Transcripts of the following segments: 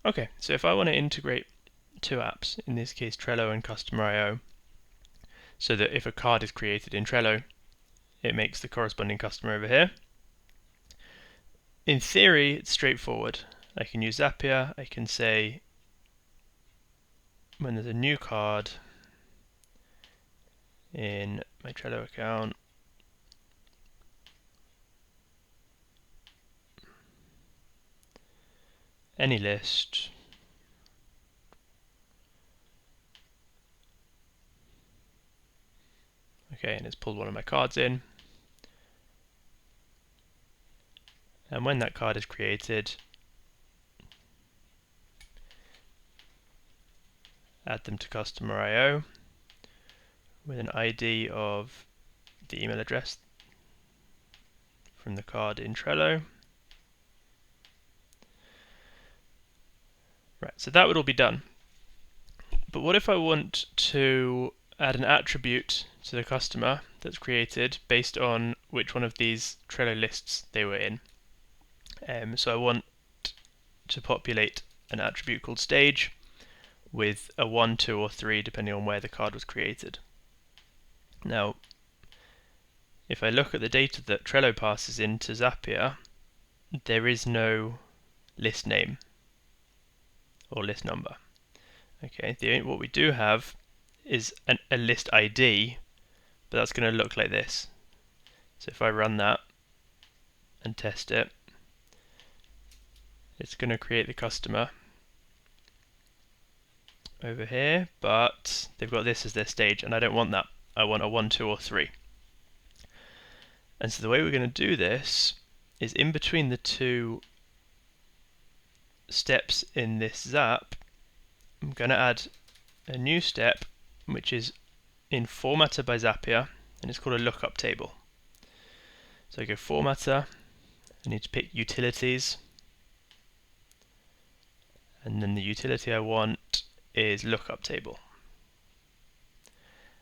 Okay, so if I want to integrate two apps, in this case Trello and Customer I/O, so that if a card is created in Trello, it makes the corresponding customer over here. In theory, it's straightforward. I can use Zapier, I can say when there's a new card in my Trello account, any list, okay, and it's pulled one of my cards in, and when that card is created, add them to Customer I/O with an ID of the email address from the card in Trello. Right, so that would all be done. But what if I want to add an attribute to the customer that's created based on which one of these Trello lists they were in? So I want to populate an attribute called stage with a 1, 2, or 3 depending on where the card was created. Now, if I look at the data that Trello passes into Zapier, there is no list name or list number. Okay, what we do have is a list ID, but that's going to look like this. So if I run that and test it, it's going to create the customer over here, but they've got this as their stage, and I don't want that. I want a 1, 2, or 3. And so the way we're going to do this is in between the two steps in this Zap, I'm going to add a new step which is in Formatter by Zapier, and it's called a Lookup Table. So I go Formatter, I need to pick Utilities, and then the utility I want is Lookup Table.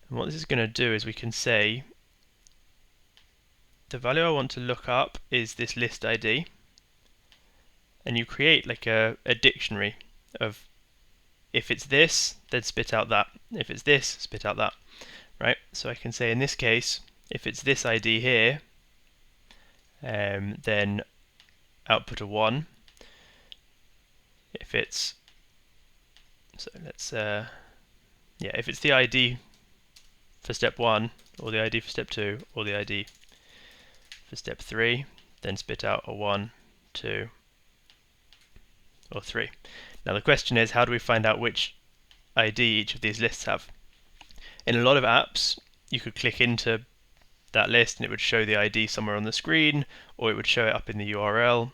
And what this is going to do is we can say the value I want to look up is this list ID, and you create like a dictionary of if it's this, then spit out that. If it's this, spit out that. Right? So I can say in this case, if it's this ID here, then output a 1. If it's if it's the ID for step 1, or the ID for step 2, or the ID for step 3, then spit out a 1, 2, or 3. Now the question is, how do we find out which ID each of these lists have? In a lot of apps, you could click into that list and it would show the ID somewhere on the screen, or it would show it up in the URL.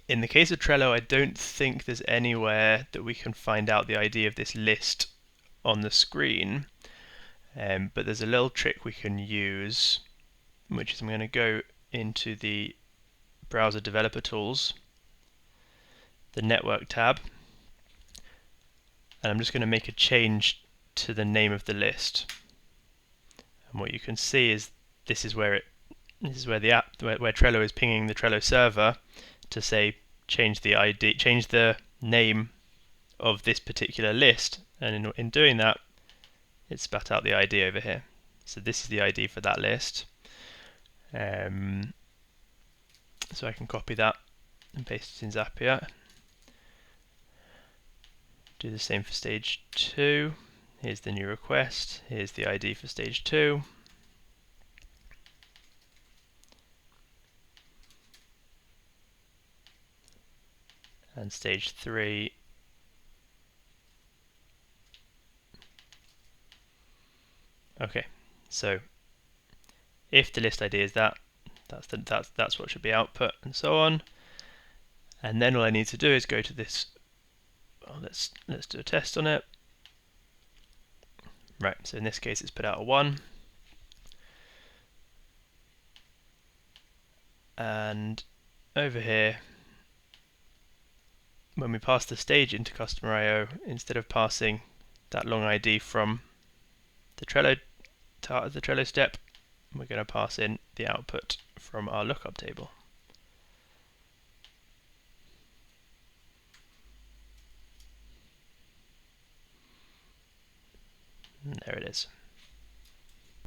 In the case of Trello, I don't think there's anywhere that we can find out the ID of this list on the screen, but there's a little trick we can use, which is I'm going to go into the browser developer tools, the network tab, and I'm just going to make a change to the name of the list. And what you can see is this is where Trello is pinging the Trello server to say change the ID, change the name of this particular list, and in doing that, it spat out the ID over here. So this is the ID for that list. So I can copy that and paste it in Zapier. Do the same for stage 2. Here's the new request. Here's the ID for stage 2. And stage 3. Okay, so if the list ID is that's what should be output, and so on. And then all I need to do is go to this. Well, let's do a test on it. Right, so in this case it's put out a 1. And over here, when we pass the stage into Customer I/O, instead of passing that long ID from the Trello step, we're going to pass in the output from our lookup table. And there it is.